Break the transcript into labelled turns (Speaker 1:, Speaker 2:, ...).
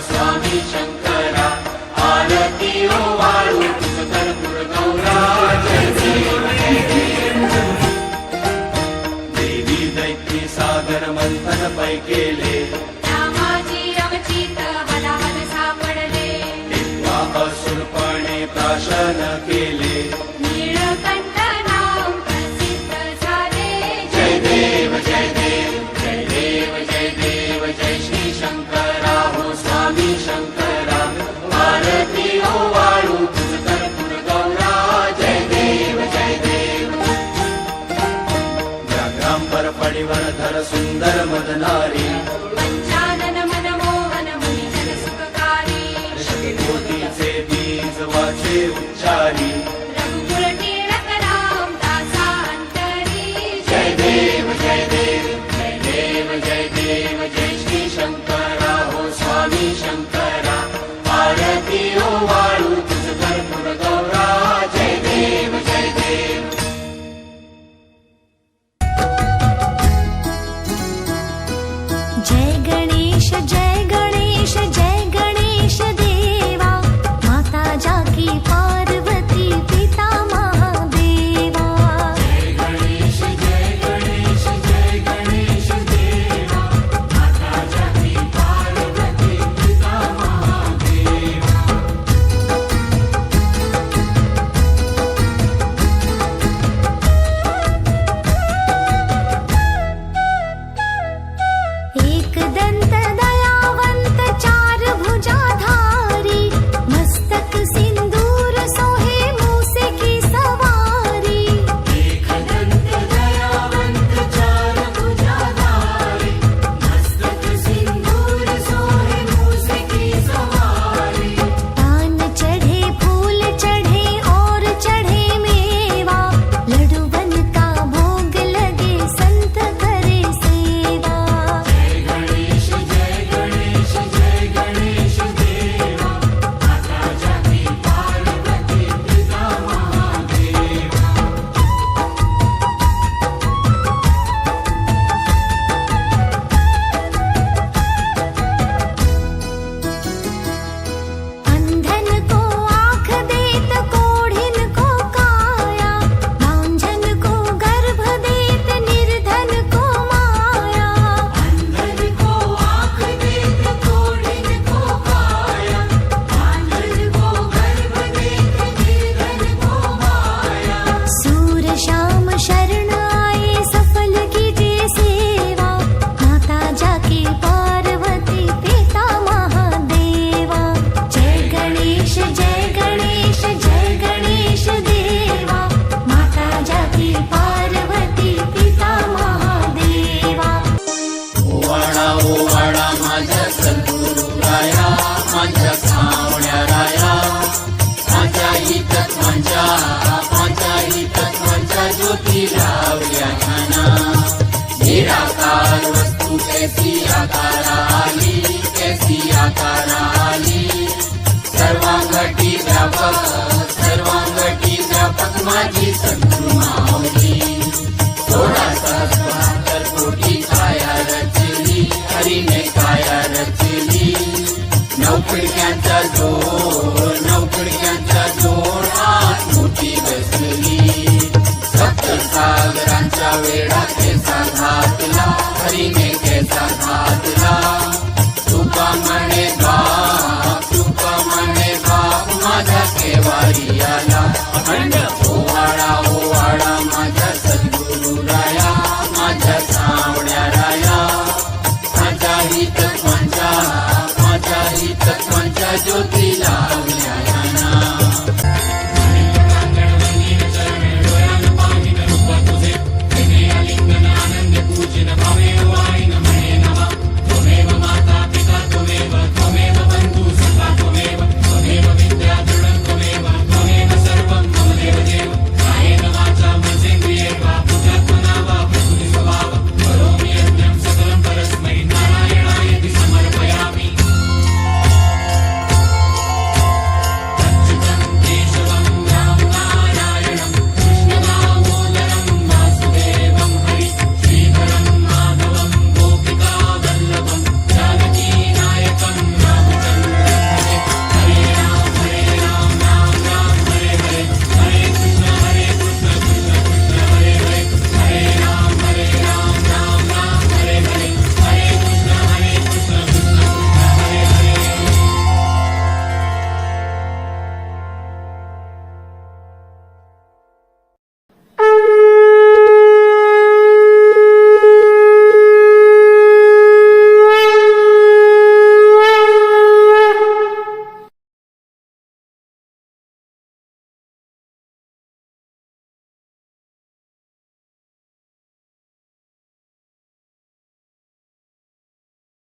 Speaker 1: स्वामी शंकरा आरती ओवाळू तुझ कर्पूर गौरा जय देव जय देव देवी दैत्य सागर मंथन पै केले असुरपणे प्राशन केले
Speaker 2: नीळकंठ नाम प्रसिद्ध झाले
Speaker 1: जय देव जय देव जय देव जय देव जय श्री शंकरा हो स्वामी शंकरा आरती ओवाळू तुझ कर्पूर गौरा जय देव जय देव व्याघ्रांबर फळीवर धर सुंदर मदनारी
Speaker 2: पंचानन मनमोहन मुनी जन सुखकारी
Speaker 1: मोतीचे बीज वाचे उच्चारी
Speaker 2: रघुकुल टिळक राम दासा अंतरी
Speaker 1: जय देव जय देव जय देव जय देव जय श्री शंकरा हो स्वामी शंकरा आरती ओवाळू तुझ कर्पूर गौरा जय देव जय देव
Speaker 2: जय गणेश जय गणेश जय गणेश देवा माता जाकी पार्वती पिता महादेवा
Speaker 1: जय गणेश जय गणेश जय गणेश देवा माता जाती पार्वती पिता महादेवा
Speaker 2: एक दंत दयावंत चार भुजाधारी मस्तक सिंदूर सोहे मूसे की सवारी
Speaker 1: एक दंत दयावंत चार भुजाधारी मस्तक सिंदूर सोहे मूसे की सवारी
Speaker 2: पान चढ़े फूल चढ़े और चढ़े मेवा लड्डू बनता भोग लगे संत करे सेवा
Speaker 1: जय गणेश जय गणेश जय गणेश देवा माता जाती पार्वती पिता महादेवा
Speaker 2: अंधन को आँख देत कोढ़िन को काया बांझन को गर्भ देत निर्धन को माया
Speaker 1: अंधन को आँख देत कोढ़िन को काया बांझन को गर्भ देत निर्धन को माया
Speaker 2: सूर श्याम शरण आए सफल कीजिए सेवा माता जाकी पार्वती पिता महादेवा जय गणेश जय गणेश देवा माता जाकी पार्वती पिता महादेवा
Speaker 1: ओवाळा माझ्या सद्गुरुराया माझ्या सावण्या राया माझ्या ही तत्वांच्या ज्योती लावल्या ध्याना निराकार वस्तू कैसी आकारा आली सर्वांगठी व्यापक माझी सद्गुरु माऊली 16,74 कोटी काया रचली हरीने काया रचली नऊ खिडक्यांचा जोड आत मोठी बसली सप्तसागरांच्या वेळा केसा घातला हरीने केसा घातला तुका म्हणे बाप माझ्या केवारी आला अखंड ओवाळा माझ्या सद्गुरुराया माझ्या सावण्या राया माझ्या ही तत्वांच्या ज्योतीला